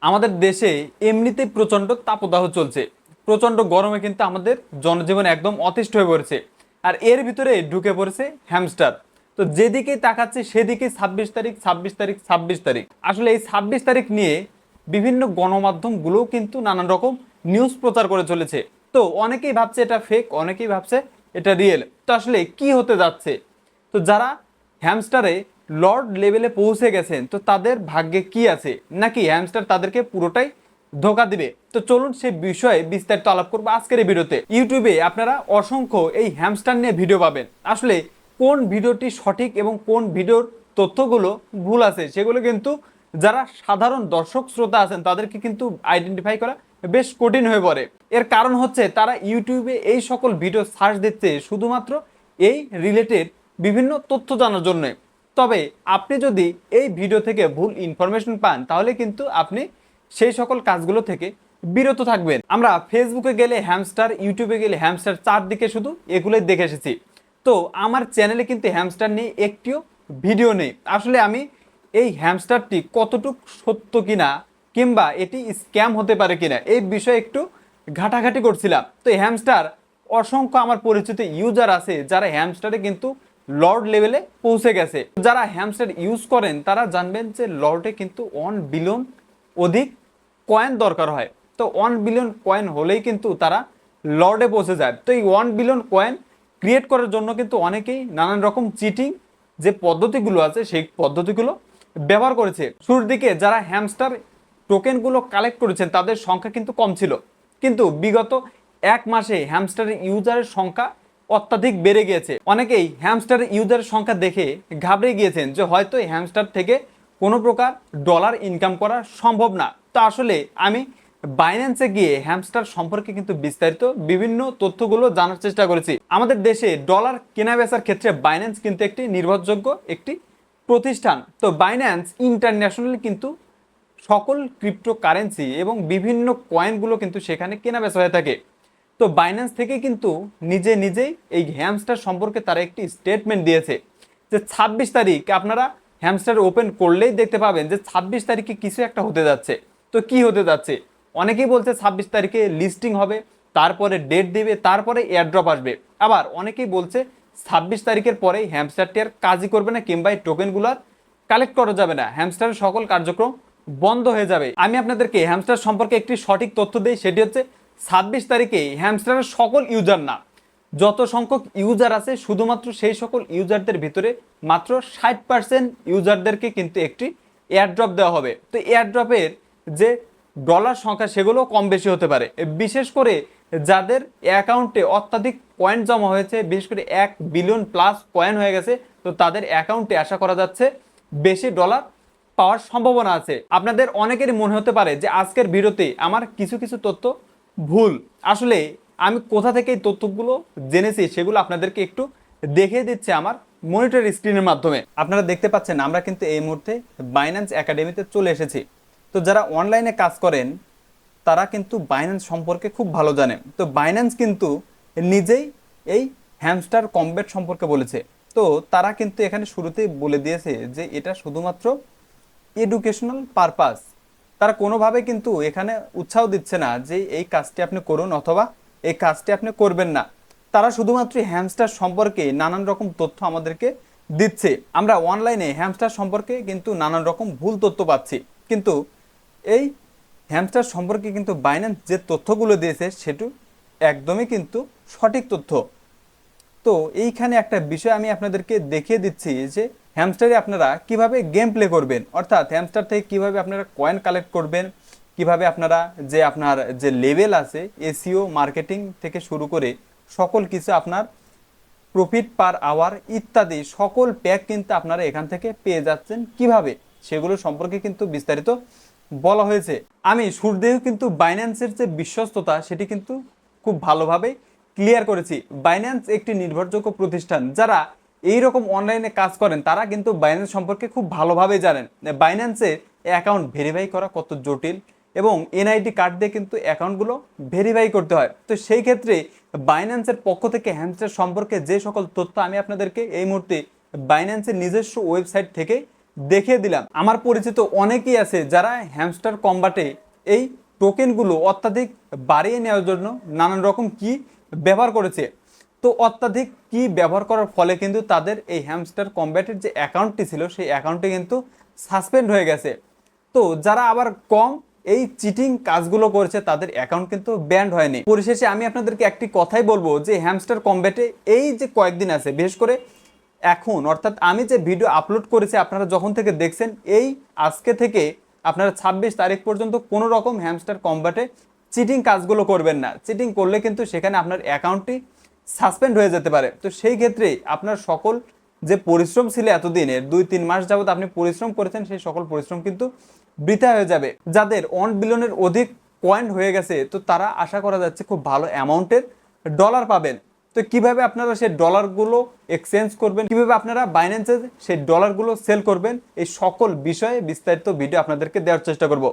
আমাদের দেশে এমনিতেই প্রচণ্ড তাপদাহ চলছে। প্রচণ্ড গরমে কিন্তু আমাদের জনজীবন একদম অতিষ্ঠ হয়ে পড়েছে। আর এর ভিতরে ঢুকে পড়েছে হ্যামস্টার। তো যেদিকেই তাকাচ্ছে সেদিকে 26 তারিখ 26 তারিখ 26 তারিখ। আসলে এই 26 তারিখ নিয়ে বিভিন্ন গণমাধ্যমগুলোও কিন্তু নানান রকম নিউজ প্রচার করে চলেছে। তো অনেকেই ভাবছে এটা ফেক, অনেকেই ভাবছে এটা রিয়েল। তো আসলে কি হতে যাচ্ছে? তো যারা হ্যামস্টারে লর্ড লেভেলে পৌঁছে গেছেন, তো তাদের ভাগ্যে কি আছে, নাকি হ্যামস্টার তাদেরকে পুরোটাই ধোকা দিবে? তো চলুন সে বিষয়ে বিস্তারিত আলাপ করবো আজকের এই ভিডিওতে। ইউটিউবে আপনারা অসংখ্য এই হ্যামস্টার নিয়ে ভিডিও পাবেন। আসলে কোন ভিডিওটি সঠিক এবং কোন ভিডিওর তথ্যগুলো ভুল আছে সেগুলো কিন্তু যারা সাধারণ দর্শক শ্রোতা আছেন তাদেরকে কিন্তু আইডেন্টিফাই করা বেশ কঠিন হয়ে পড়ে। এর কারণ হচ্ছে তারা ইউটিউবে এই সকল ভিডিও সার্চ দিচ্ছে শুধুমাত্র এই রিলেটেড বিভিন্ন তথ্য জানার জন্য। তবে আপনি যদি এই ভিডিও থেকে ভুল ইনফরমেশন পান তাহলে কিন্তু আপনি সেই সকল কাজগুলো থেকে বিরত থাকবেন। আমরা ফেসবুকে গেলে হ্যামস্টার, ইউটিউবে গেলে হ্যামস্টার, চারদিকে শুধু এগুলোই দেখে এসেছি। তো আমার চ্যানেলে কিন্তু হ্যামস্টার নিয়ে একটিও ভিডিও নেই। আসলে আমি এই হ্যামস্টারটি কতটুক সত্য কিনা কিংবা এটি স্ক্যাম হতে পারে কিনা এই বিষয়ে একটু ঘাটাঘাটি করছিলাম। তো এই হ্যামস্টার অসংখ্য আমার পরিচিত ইউজার আছে যারা হ্যামস্টারে কিন্তু লর্ড লেভেলে পৌঁছে গেছে। যারা হ্যামস্টার ইউজ করেন তারা জানবেন যে লর্ডে কিন্তু 1 বিলিয়ন অধিক কয়েন দরকার হয়। তো 1 বিলিয়ন কয়েন হলেই কিন্তু তারা লর্ডে পৌঁছে যায়। তো এই 1 বিলিয়ন কয়েন ক্রিয়েট করার জন্য কিন্তু অনেকেই নানান রকম চিটিং যে পদ্ধতিগুলো আছে সেই পদ্ধতিগুলো ব্যবহার করেছে। শুরুর দিকে যারা হ্যামস্টার টোকেনগুলো কালেক্ট করেছেন তাদের সংখ্যা কিন্তু কম ছিল, কিন্তু বিগত 1 মাসে হ্যামস্টারের ইউজারের সংখ্যা অত্যাধিক বেড়ে গিয়েছে। অনেকেই হ্যামস্টারের ইউজারের সংখ্যা দেখে ঘাবড়ে গিয়েছেন যে হয়তো এই হ্যামস্টার থেকে কোনো প্রকার ডলার ইনকাম করা সম্ভব না। তো আসলে আমি বাইন্যান্সে গিয়ে হ্যামস্টার সম্পর্কে কিন্তু বিস্তারিত বিভিন্ন তথ্যগুলো জানার চেষ্টা করেছি। আমাদের দেশে ডলার কেনা বেচার ক্ষেত্রে বাইন্যান্স কিন্তু একটি নির্ভরযোগ্য একটি প্রতিষ্ঠান। তো বাইন্যান্স ইন্টারন্যাশনালি কিন্তু সকল ক্রিপ্টোকারেন্সি এবং বিভিন্ন কয়েনগুলো কিন্তু সেখানে কেনা বেচা হয়ে থাকে। তো বাইন্যান্স থেকে কিন্তু নিজেই এই হ্যামস্টার সম্পর্কে তারা একটি স্টেটমেন্ট দিয়েছে যে 26 তারিখ আপনারা হ্যামস্টার ওপেন করলেই দেখতে পাবেন যে 26 তারিখে কিছু একটা হতে যাচ্ছে। তো কি হতে যাচ্ছে? অনেকেই বলছে 26 তারিখে লিস্টিং হবে, তারপরে ডেট দিবে, তারপরে এয়ারড্রপ আসবে। আবার অনেকেই বলছে 26 তারিখের পরে হ্যামস্টারটি আর কাজই করবে না কিংবা এই টোকেনগুলো আর কালেক্ট করা যাবে না, হ্যামস্টারের সকল কার্যক্রম বন্ধ হয়ে যাবে। আমি আপনাদেরকে হ্যামস্টার সম্পর্কে একটি সঠিক তথ্য দিই, সেটি হচ্ছে 26 তারিখে হ্যামস্টারের সকল ইউজার না, যত সংখ্যক ইউজার আছে শুধুমাত্র সেই সকল ইউজারদের ভিতরে মাত্র 60% ইউজারদেরকে কিন্তু একটি এয়ারড্রপ দেওয়া হবে। তো এয়ারড্রপের যে ডলার সংখ্যা সেগুলো কম বেশি হতে পারে, বিশেষ করে যাদের অ্যাকাউন্টে অত্যাধিক পয়েন্ট জমা হয়েছে, বিশেষ করে 1 বিলিয়ন প্লাস কয়েন হয়ে গেছে, তো তাদের অ্যাকাউন্টে আশা করা যাচ্ছে বেশি ডলার পাওয়ার সম্ভাবনা আছে। আপনাদের অনেকেরই মনে হতে পারে যে আজকের ভিডিওতে আমার কিছু কিছু তথ্য ভুল। আসলে আমি কোথা থেকে এই তথ্যগুলো জেনেছি সেগুলো আপনাদেরকে একটু দেখিয়ে দিচ্ছে আমার মনিটর স্ক্রিনের মাধ্যমে। আপনারা দেখতে পাচ্ছেন আমরা কিন্তু এই মুহূর্তে বাইন্যান্স একাডেমিতে চলে এসেছি। তো যারা অনলাইনে কাজ করেন তারা কিন্তু বাইন্যান্স সম্পর্কে খুব ভালো জানেন। তো বাইন্যান্স কিন্তু নিজেই এই হ্যামস্টার কম্বেট সম্পর্কে বলেছে। তো তারা কিন্তু এখানে শুরুতেই বলে দিয়েছে যে এটা শুধুমাত্র এডুকেশনাল পারপাস। তারা কোনোভাবে কিন্তু এখানে উৎসাহ দিচ্ছে না যে এই কাজটি আপনি করুন অথবা এই কাজটি আপনি করবেন না। তারা শুধুমাত্র হ্যামস্টার সম্পর্কে নানান রকম তথ্য আমাদেরকে দিচ্ছে। আমরা অনলাইনে হ্যামস্টার সম্পর্কে কিন্তু নানান রকম ভুল তথ্য পাচ্ছি, কিন্তু এই হ্যামস্টার সম্পর্কে কিন্তু বাইন্যান্স যে তথ্যগুলো দিয়েছে সেটি একদমই কিন্তু সঠিক তথ্য। তো এইখানে একটা বিষয় আমি আপনাদেরকে দেখিয়ে দিচ্ছি যে হ্যামস্টারে আপনারা কিভাবে গেম প্লে করবেন, অর্থাৎ হ্যামস্টার থেকে কিভাবে আপনারা কয়েন কালেক্ট করবেন, কিভাবে আপনারা যে আপনার যে লেভেল আছে এসইও মার্কেটিং থেকে শুরু করে সকল কিছু আপনার প্রফিট পার আওয়ার ইত্যাদি সকল প্যাক কিন্তু আপনারা এখান থেকে পেয়ে যাচ্ছেন কিভাবে, সেগুলো সম্পর্কে কিন্তু বিস্তারিত বলা হয়েছে। আমি শুরুতেও কিন্তু বাইন্যান্সের যে বিশ্বস্ততা সেটি কিন্তু খুব ভালোভাবে ক্লিয়ার করেছি। বাইন্যান্স একটি নির্ভরযোগ্য প্রতিষ্ঠান। যারা এই রকম অনলাইনে কাজ করেন তারা কিন্তু বাইন্যান্স সম্পর্কে খুব ভালোভাবে জানেন। বাইন্যান্সে অ্যাকাউন্ট ভেরিফাই করা কত জটিল এবং এনআইডি কার্ড দিয়ে কিন্তু অ্যাকাউন্টগুলো ভেরিফাই করতে হয়। তো সেই ক্ষেত্রে বাইন্যান্সের পক্ষ থেকে হ্যামস্টার সম্পর্কে যে সকল তথ্য আমি আপনাদেরকে এই মুহূর্তে বাইন্যান্সের নিজস্ব ওয়েবসাইট থেকে দেখিয়ে দিলাম। আমার পরিচিত অনেকেই আছে যারা হ্যামস্টার কম্বাটে এই টোকেনগুলো অত্যাধিক বাড়িয়ে নেওয়ার জন্য নানান রকম কি ব্যবহার করেছে। তো অত্যাধিক কি ব্যবহার করার ফলে কিন্তু তাদের এই হ্যামস্টার কম্ব্যাটের যে অ্যাকাউন্টটি ছিল সেই অ্যাকাউন্টটি কিন্তু সাসপেন্ড হয়ে গেছে। তো যারা আবার কম এই চিটিং কাজগুলো করেছে তাদের অ্যাকাউন্ট কিন্তু ব্যান্ড হয়নি। পরিশেষে আমি আপনাদেরকে একটি কথাই বলবো যে হ্যামস্টার কম্ব্যাটে এই যে কয়েকদিন আছে, বিশেষ করে এখন অর্থাৎ আমি যে ভিডিও আপলোড করেছি আপনারা যখন থেকে দেখছেন এই আজকে থেকে আপনারা 26 তারিখ পর্যন্ত কোনো রকম হ্যামস্টার কম্ব্যাটে চিটিং কাজগুলো করবেন না। চিটিং করলে কিন্তু সেখানে আপনার অ্যাকাউন্টটি সাসপেন্ড হয়ে যেতে পারে। তো সেই ক্ষেত্রে আপনার সকল যে পরিশ্রম ছিল এতদিনের 2-3 মাস যাবত আপনি পরিশ্রম করেছেন সেই সকল পরিশ্রম কিন্তু বৃথা হয়ে যাবে। যাদের 1 বিলিয়নের অধিক পয়েন্ট হয়ে গেছে তো তারা আশা করা যাচ্ছে খুব ভালো অ্যামাউন্টের ডলার পাবেন। তো কিভাবে আপনারা সেই ডলারগুলো এক্সচেঞ্জ করবেন, কিভাবে আপনারা বাইন্যান্সে সেই ডলারগুলো সেল করবেন, এই সকল বিষয়ে বিস্তারিত ভিডিও আপনাদেরকে দেওয়ার চেষ্টা করব।